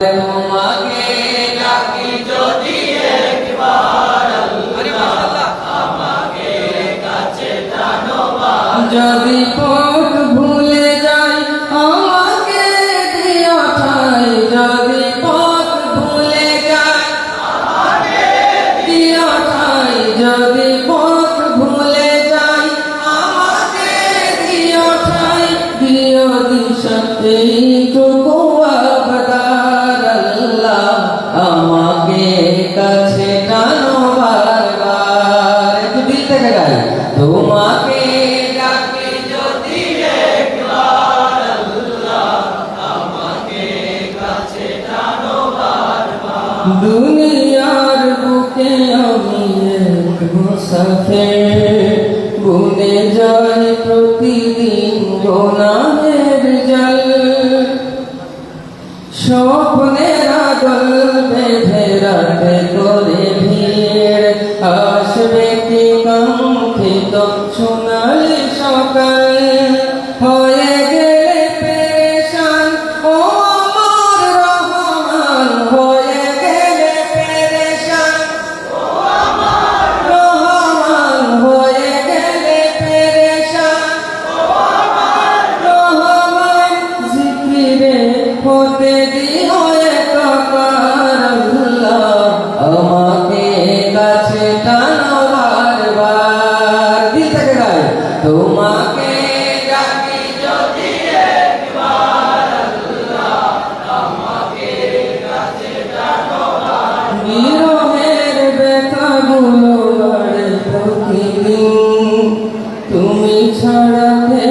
তোমাকে ডাকি যদি একবার আল্লাহ আমাকে কাছে টানো যদি পথ ভুলে যাই আমাকে দিও ঠাই যদি পথ ভুলে যাই আমাকে দিও ঠাই যদি পথ ভুলে যাই আমাকে দিও ঠাই দিও দিশা এইটুকু আমাকে কাছে টানো বারবার একটু দিল থেকে গাই তোমাকে ডাকি যদি একবার আল্লাহ আমাকে কাছে টানো বারবার দুনিয়ার বুকে আমি এক মুসাফির বুনে যাই প্রতিদিন গুনাহের জল স্বপ্নের আদল বেঁধে রাতে করে ভিড় আসবে কি কাঙ্ক্ষিত সোনালি সকাল হয়ে গেলে পেরেশান ও আমার রহমান হয়ে গেলে পেরেশান ও আমার রহমান হয়ে গেলে পেরেশান ও আমার রহমান জিকিরে হতে দিও একবার আল্লাহ আমাকে কাছে টানো বারবার দিল থেকে গায় তোমাকে ডাকি যদি একবার আল্লাহ আমাকে কাছে টানো বারবার বিরহের ব্যথাগুলো বাড়ে প্রতিদিন তুমি ছাড়া কে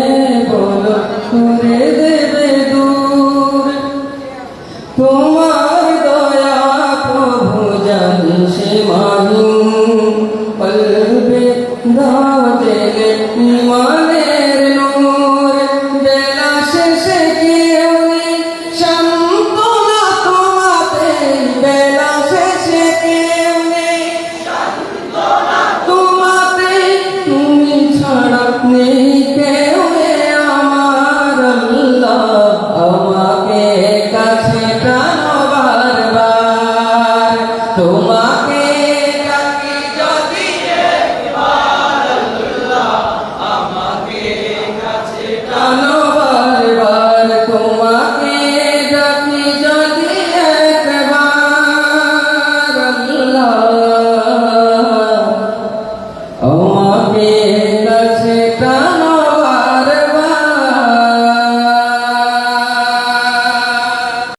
বলো করে দেবে দূর তোমার দয়া প্রভু জানি সীমাহীন কলবে দাও জেগে ইমানের নূর বেলা শেষে কেউ নেই সান্ত্বনা তোমাতে বেলা শেষে কেউ নেই সান্ত্বনা তোমাতে তুমি ছাড়া নেই কেউ আমার আল্লাহ আমাকে কাছে